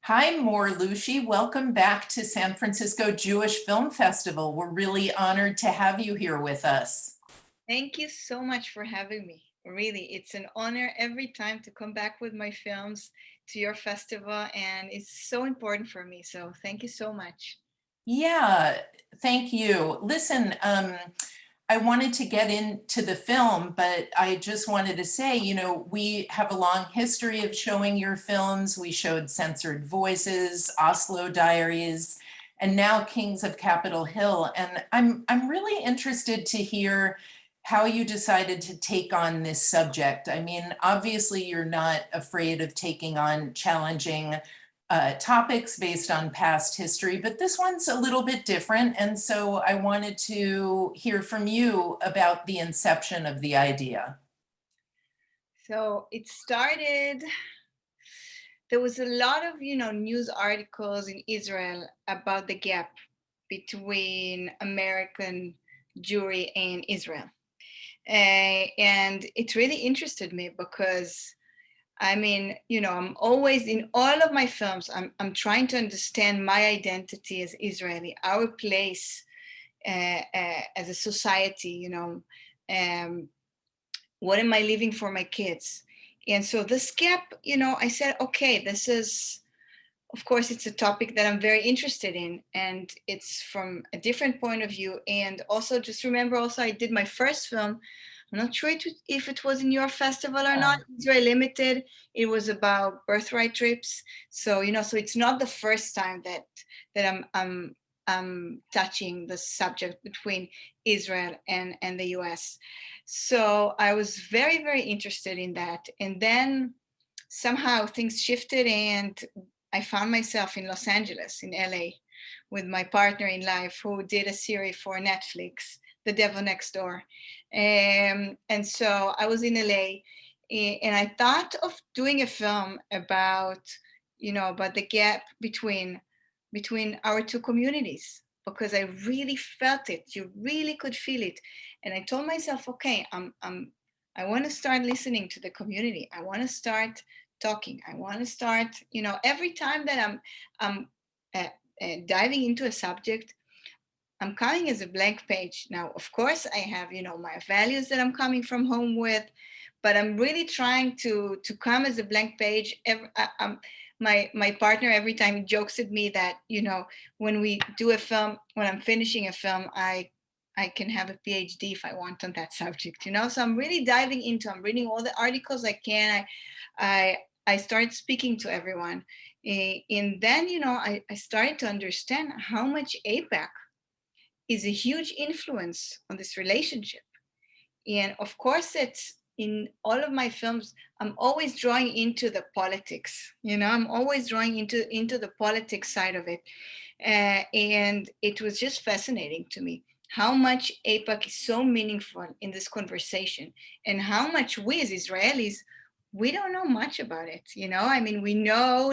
Hi, Mor Loushy. Welcome back to San Francisco Jewish Film Festival. We're really honored to have you here with us. Thank you so much for having me. Really, it's an honor every time to come back with my films to your festival, and it's so important for me. So, thank you so much. Yeah, thank you. Listen, I wanted to get into the film, but I just wanted to say, we have a long history of showing your films. We showed Censored Voices, Oslo Diaries, and now Kings of Capitol Hill. And I'm really interested to hear how you decided to take on this subject. I mean, obviously, you're not afraid of taking on challenging topics based on past history, but this one's a little bit different. And so I wanted to hear from you about the inception of the idea. So, it started, there was a lot of, news articles in Israel about the gap between American Jewry and Israel. And it really interested me because I'm always in all of my films, I'm trying to understand my identity as Israeli, our place as a society, what am I leaving for my kids? And so this gap, I said, okay, this is, of course, it's a topic that I'm very interested in, and it's from a different point of view. And also, just remember, also, I did my first film. I'm not sure if it was in your festival or Yeah. not. It's very limited. It was about birthright trips. So so it's not the first time that I'm touching the subject between Israel and the U.S. So I was very, very interested in that. And then somehow things shifted, and I found myself in Los Angeles, in LA, with my partner in life who did a series for Netflix, The Devil Next Door. And so I was in LA, and I thought of doing a film about the gap between our two communities, because I really felt it. You really could feel it. And I told myself, okay, I want to start listening to the community. I want to start talking. I want to start, every time that I'm diving into a subject, I'm coming as a blank page. Now, of course, I have, my values that I'm coming from home with, but I'm really trying to come as a blank page. My partner every time jokes at me that, when we do a film, when I'm finishing a film, I can have a PhD if I want on that subject. So I'm really diving into. I'm reading all the articles I can. I I started speaking to everyone, and then I started to understand how much AIPAC is a huge influence on this relationship. And of course, it's in all of my films, I'm always drawing into the politics. I'm always drawing into the politics side of it. And it was just fascinating to me how much AIPAC is so meaningful in this conversation, and how much we as Israelis, we don't know much about it. We know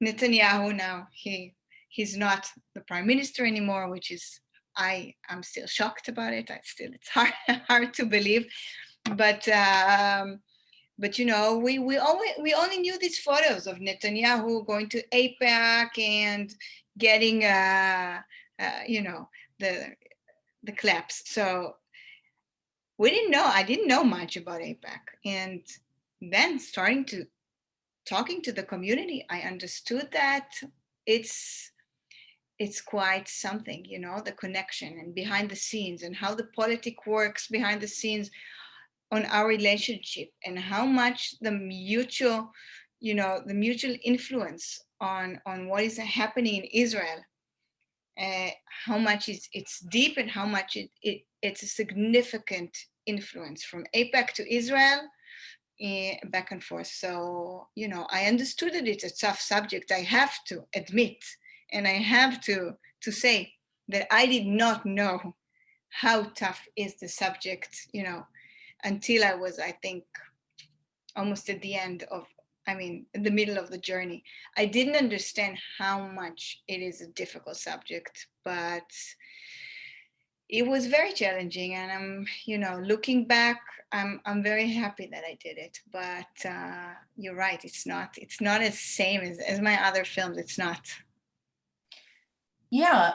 Netanyahu now. He's not the prime minister anymore, which is, I'm still shocked about it. It's hard hard to believe, but we only knew these photos of Netanyahu going to AIPAC and getting the the claps. So we didn't know. I didn't know much about AIPAC, and then starting to talking to the community, I understood that it's it's quite something, the connection and behind the scenes, and how the politic works behind the scenes on our relationship, and how much the mutual influence on what is happening in Israel, how much it's deep, and how much it's a significant influence from AIPAC to Israel, back and forth. So, I understood that it's a tough subject. I have to admit, and I have to say that I did not know how tough is the subject, until I was, I think, almost at the end of, in the middle of the journey. I didn't understand how much it is a difficult subject, but it was very challenging, and looking back, I'm very happy that I did it. But you're right, it's not as same as my other films. It's not. Yeah,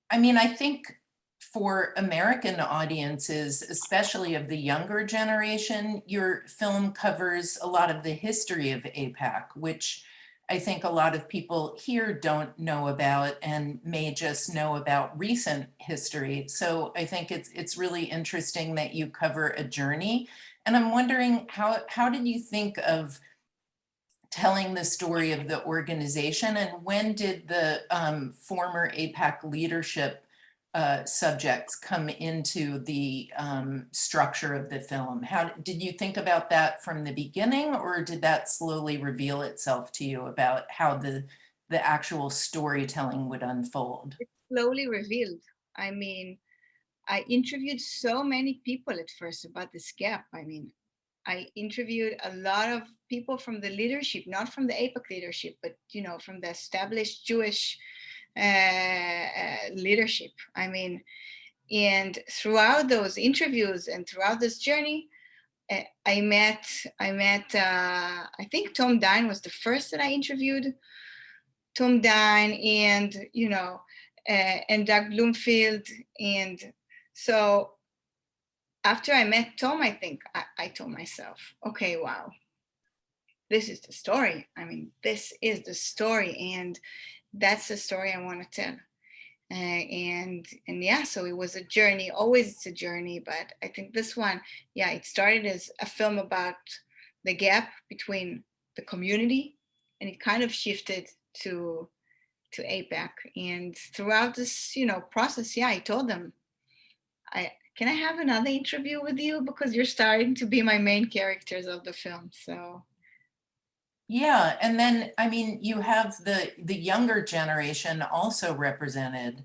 I mean, I think for American audiences, especially of the younger generation, your film covers a lot of the history of AIPAC, which I think a lot of people here don't know about and may just know about recent history. So I think it's really interesting that you cover a journey. And I'm wondering how did you think of telling the story of the organization, and when did the former AIPAC leadership subjects come into the structure of the film? How did you think about that from the beginning, or did that slowly reveal itself to you about how the actual storytelling would unfold? It's slowly revealed. I mean, I interviewed so many people at first about this gap. I mean, I interviewed a lot of people from the leadership, not from the AIPAC leadership, but from the established Jewish leadership. I mean, and throughout those interviews and throughout this journey, I met. I think Tom Dine was the first that I interviewed. Tom Dine and Doug Bloomfield, and so after I met Tom, I think I told myself, okay, wow, this is the story. I mean, this is the story, and that's the story I want to tell. And yeah, so it was a journey. Always it's a journey, but I think this one, yeah, it started as a film about the gap between the community, and it kind of shifted to AIPAC. And throughout this, process, yeah, I told them, can I have another interview with you, because you're starting to be my main characters of the film. So Yeah, and then I mean, you have the younger generation also represented,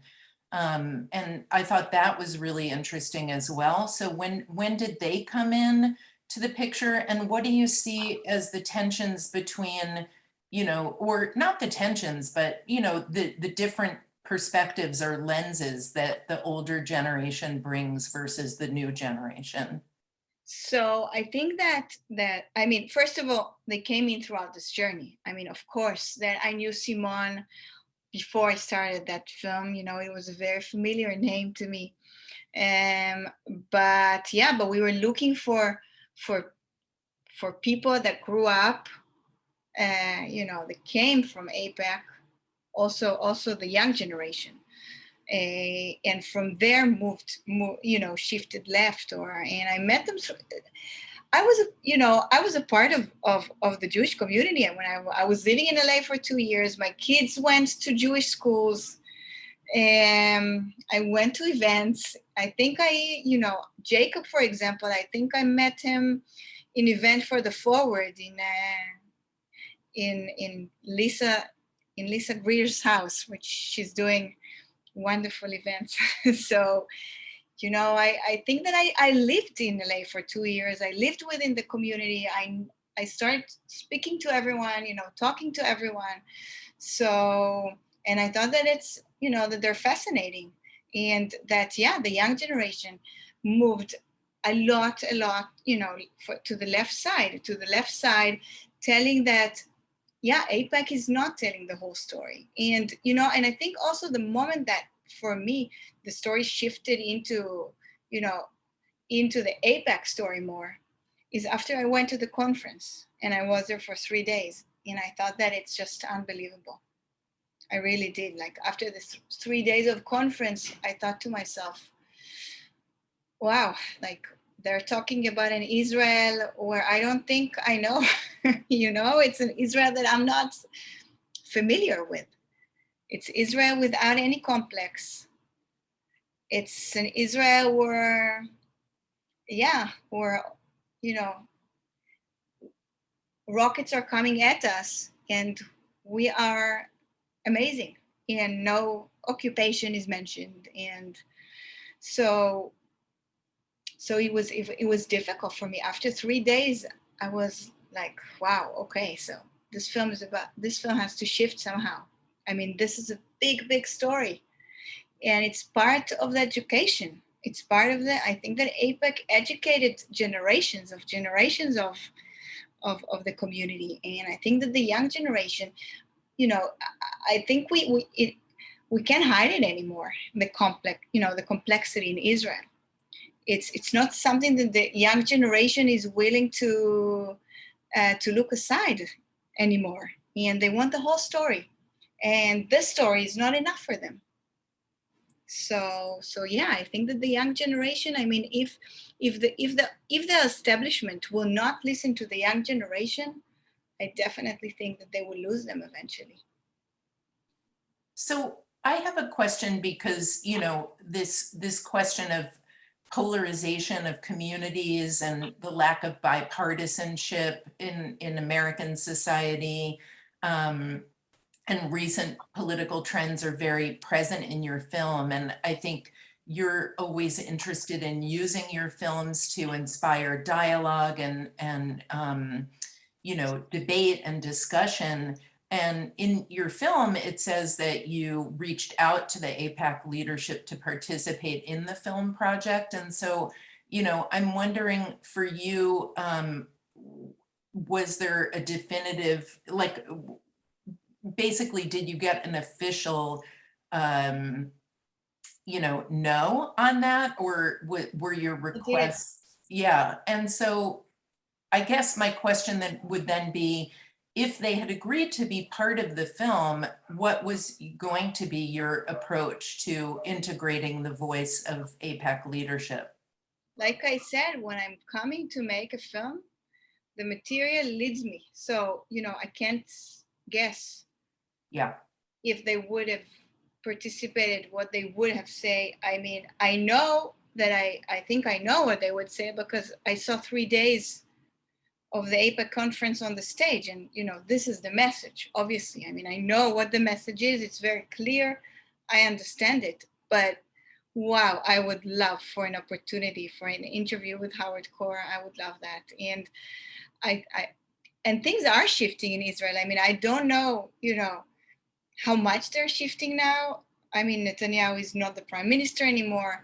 and I thought that was really interesting as well. So when did they come in to the picture, and what do you see as the tensions between, or not the tensions, but the different perspectives or lenses that the older generation brings versus the new generation? So I think that I mean, first of all, they came in throughout this journey. I mean, of course, that I knew Simone before I started that film. It was a very familiar name to me. Um, but yeah, but we were looking for for people that grew up, that came from AIPAC, also the young generation. And from there shifted left, and I met them. I was a part of the Jewish community, and when I was living in LA for 2 years, my kids went to Jewish schools. I went to events. I think Jacob, for example, I think I met him in event for the Forward in Lisa Greer's house, which she's doing wonderful events. So I think that I lived in LA for 2 years. I lived within the community. I started speaking to everyone, talking to everyone. So, and I thought that it's, that they're fascinating, and that, yeah, the young generation moved a lot, to the left side, telling that, yeah, AIPAC is not telling the whole story. And I think also the moment that, for me, the story shifted you know, into the AIPAC story more is after I went to the conference, and I was there for 3 days, and I thought that it's just unbelievable. I really did. Like, after the 3 days of conference, I thought to myself, wow, like, they're talking about an Israel where I don't think I know. It's an Israel that I'm not familiar with. It's Israel without any complex. It's an Israel where, yeah, where, you know, rockets are coming at us, and we are amazing, and no occupation is mentioned. And so it was difficult for me. After 3 days, I was like, wow, okay, so this film has to shift somehow. I mean, this is a big story, And it's part of the education. It's part of the, I think that AIPAC educated generations of the community. And I think that the young generation, you know, I think we can't hide it anymore. The the complexity in Israel. It's not something that the young generation is willing to look aside anymore, and they want the whole story, and this story is not enough for them. So yeah, I think that the young generation, I mean, if the establishment will not listen to the young generation, I definitely think that they will lose them eventually. So I have a question because, you know, this question of polarization of communities and the lack of bipartisanship in American society, and recent political trends are very present in your film. And I think you're always interested in using your films to inspire dialogue and you know, debate and discussion. And in your film, it says that you reached out to the AIPAC leadership to participate in the film project. And so, you know, I'm wondering for you, was there a definitive, like, basically, did you get an official, you know, no on that, or were your requests? Yeah, and so I guess my question then would then be, if they had agreed to be part of the film, what was going to be your approach to integrating the voice of AIPAC leadership? Like I said, when I'm coming to make a film, the material leads me. So, you know, I can't guess Yeah, if they would have participated, what they would have said. I mean, I know that I think I know what they would say because I saw 3 days of the AIPAC conference on the stage. And, you know, this is the message, obviously. I mean, I know what the message is. It's very clear. I understand it. But wow, I would love for an opportunity for an interview with Howard Cora. I would love that. And I and things are shifting in Israel. I mean, I don't know, you know, how much they're shifting now. I mean, Netanyahu is not the prime minister anymore.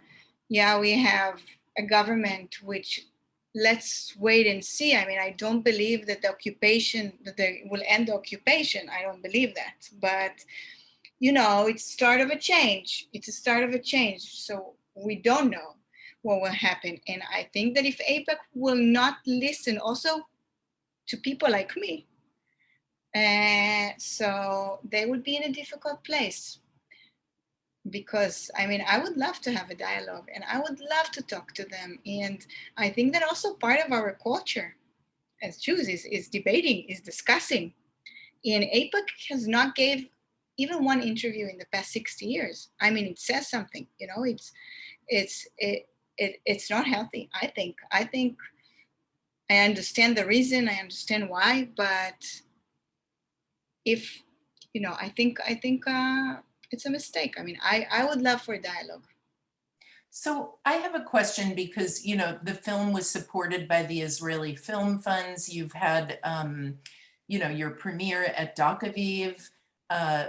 Yeah, we have a government which, let's wait and see. I mean, I don't believe that that they will end the occupation. I don't believe that. But, you know, it's the start of a change. It's a start of a change. So we don't know what will happen. And I think that if AIPAC will not listen also to people like me, so they would be in a difficult place. Because I mean, I would love to have a dialogue and I would love to talk to them. And I think that also part of our culture as Jews is debating, is discussing. And AIPAC has not gave even one interview in the past 60 years. I mean, it says something, you know, it's not healthy. I think I understand the reason, I understand why, but if, you know, I think it's a mistake. I mean, I would love for dialogue. so I have a question because, you know, the film was supported by the Israeli Film Funds. You've had, you know, your premiere at Doc Aviv,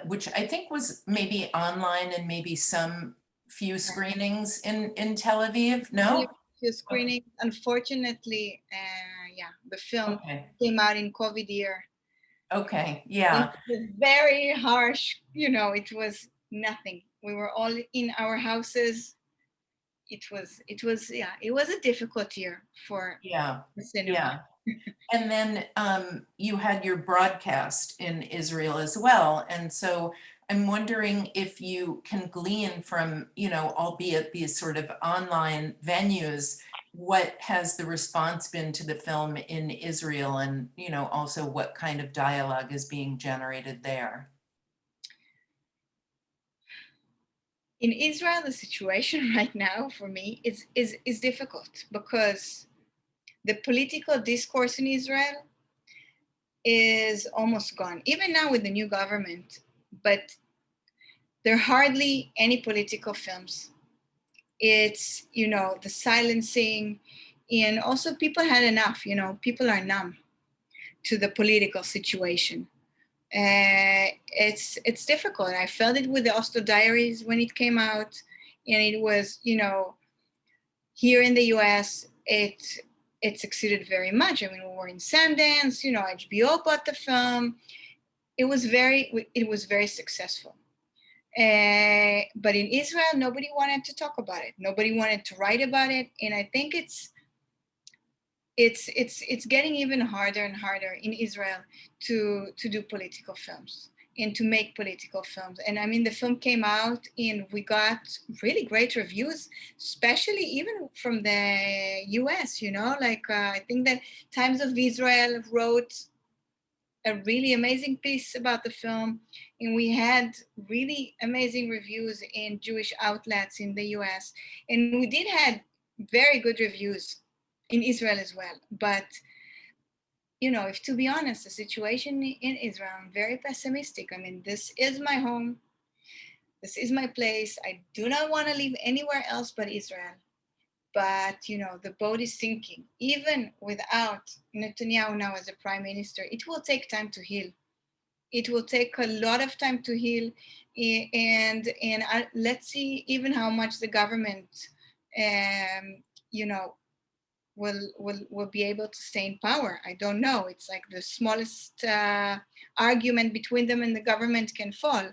which I think was maybe online and maybe some few screenings in Tel Aviv. No? Few screening. Unfortunately, yeah, the film Okay. came out in COVID year. Okay. And Yeah. it was very harsh. You know, it was nothing. We were all in our houses. Yeah, it was a difficult year for Yeah. the cinema. Yeah. And then you had your broadcast in Israel as well. And so I'm wondering if you can glean from, you know, albeit these sort of online venues, what has the response been to the film in Israel, and, you know, also what kind of dialogue is being generated there? In Israel, the situation right now for me is difficult because the political discourse in Israel is almost gone, even now with the new government. But there are hardly any political films. It's, you know, the silencing, and also people had enough, you know, people are numb to the political situation. it's difficult. I felt it with the Oslo Diaries when it came out, and it was, here in the US, it succeeded very much. I mean, we were in Sundance, HBO bought the film. It was very successful. But in Israel, nobody wanted to talk about it. Nobody wanted to write about it, and I think it's getting even harder and harder in Israel to do political films and to make political films. And I mean, the film came out and we got really great reviews, especially even from the US, I think that Times of Israel wrote a really amazing piece about the film, and we had really amazing reviews in Jewish outlets in the US, and we did have very good reviews in Israel as well. But if, to be honest, the situation in Israel, I'm very pessimistic. I mean, this is my home, this is my place. I do not want to live anywhere else but Israel. But the boat is sinking. Even without Netanyahu now as a prime minister, it will take time to heal. It will take a lot of time to heal, and let's see even how much the government, will be able to stay in power. I don't know. It's like the smallest argument between them and the government can fall.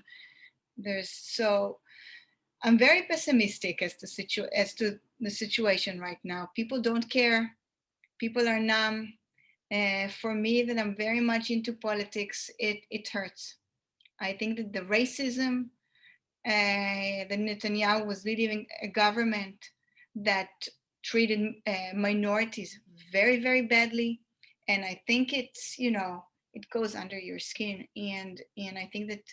I'm very pessimistic as to the situation right now. People don't care. People are numb. For me, that I'm very much into politics, it hurts. I think that the racism, that Netanyahu was leading a government that treated minorities very, very badly. And I think it's, it goes under your skin. And I think that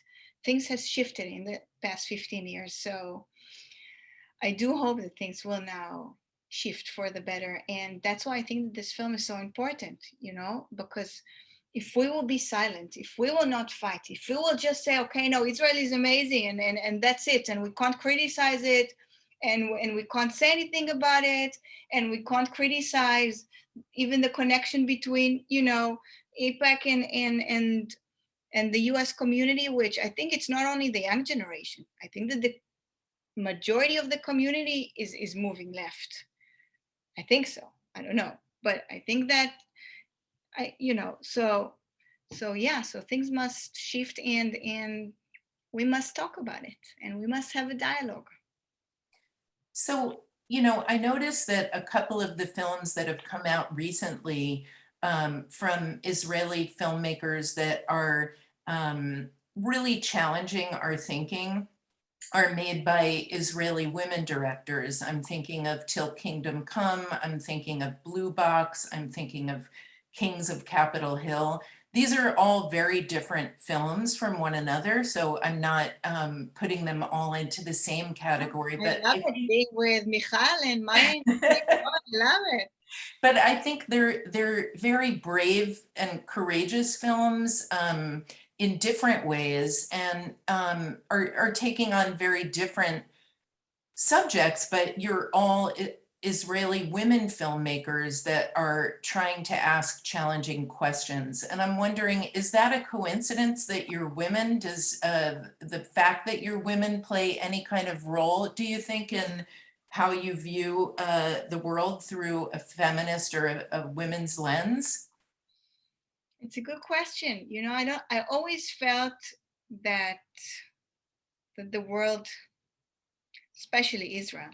things has shifted in the past 15 years. So I do hope that things will now shift for the better. And that's why I think that this film is so important, because if we will be silent, if we will not fight, if we will just say, okay, no, Israel is amazing and that's it, and we can't criticize it, and we can't say anything about it, and we can't criticize even the connection between, AIPAC and the US community, which I think it's not only the young generation. I think that the majority of the community is moving left. I think so. I don't know, but I think that so things must shift, and we must talk about it, and we must have a dialogue. So, I noticed that a couple of the films that have come out recently from Israeli filmmakers that are really challenging our thinking are made by Israeli women directors. I'm thinking of Till Kingdom Come, I'm thinking of Blue Box, I'm thinking of Kings of Capitol Hill. These are all very different films from one another, so I'm not putting them all into the same category. But I love it, being with Michal and Maya. I love it. But I think they're very brave and courageous films in different ways, and are taking on very different subjects, but you're all Israeli women filmmakers that are trying to ask challenging questions. And I'm wondering, is that a coincidence that you're women? Does the fact that you're women play any kind of role, do you think, in how you view the world through a feminist or a women's lens? It's a good question. I always felt that the world, especially Israel,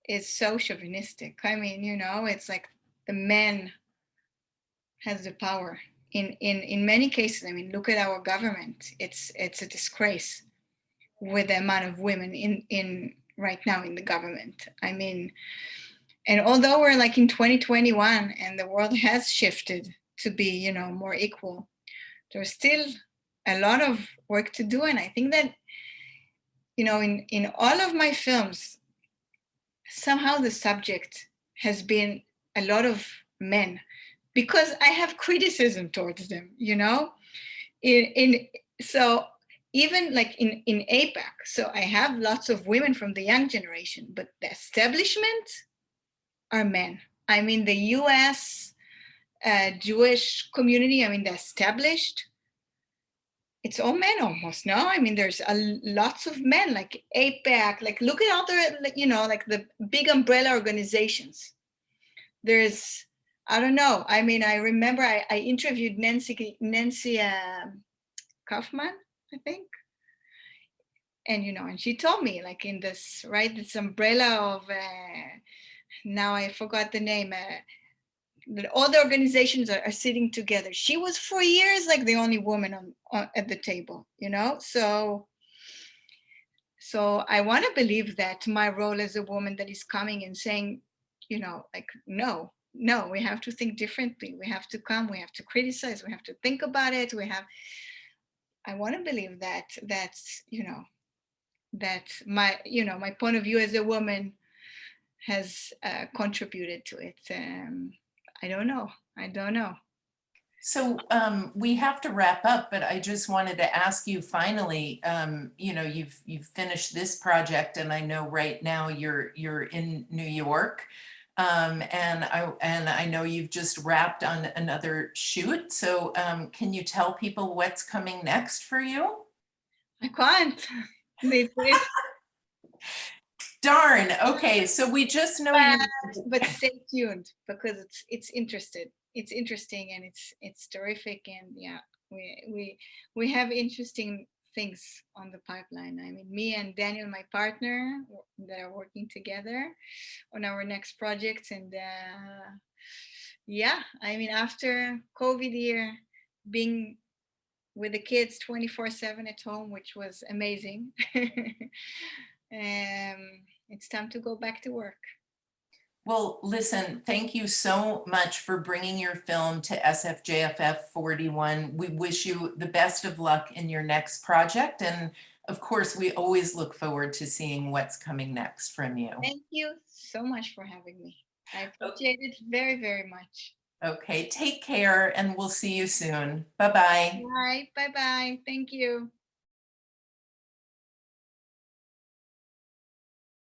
is so chauvinistic. I mean, it's like the man has the power in many cases. I mean, look at our government. It's a disgrace with the amount of women in right now in the government. I mean, and although we're like in 2021 and the world has shifted to be, more equal, there's still a lot of work to do. And I think that, in all of my films, somehow the subject has been a lot of men, because I have criticism towards them, so even like in AIPAC, so I have lots of women from the young generation, but the establishment are men. I mean, the US Jewish community, I mean, the established, it's all men almost, no? I mean, there's lots of men, like AIPAC, like look at all the, you know, like the big umbrella organizations. There's, I don't know. I mean, I remember I interviewed Nancy Kaufman, I think. And, you know, and she told me, like, in this, right, this umbrella of, now I forgot the name, that all the organizations are sitting together. She was for years like the only woman on at the table, you know? So I want to believe that my role as a woman that is coming and saying, you know, like, no, we have to think differently. We have to come, we have to criticize, we have to think about it. I want to believe that that's, you know, that my, you know, my point of view as a woman has contributed to it. I don't know. So we have to wrap up, but I just wanted to ask you finally, you know, you've finished this project, and I know right now you're in New York, and I know you've just wrapped on another shoot. So can you tell people what's coming next for you? I can't. Darn. Okay, so we just know you. But stay tuned, because it's interesting, and it's terrific, and yeah, we have interesting things on the pipeline. I mean, me and Daniel, my partner, that are working together on our next project, and yeah, I mean, after COVID year, being with the kids 24/7 at home, which was amazing. It's time to go back to work. Well, listen, thank you so much for bringing your film to SFJFF41. We wish you the best of luck in your next project. And of course, we always look forward to seeing what's coming next from you. Thank you so much for having me. I appreciate it very, very much. Okay, take care, and we'll see you soon. Bye-bye. Bye. Bye-bye. Thank you.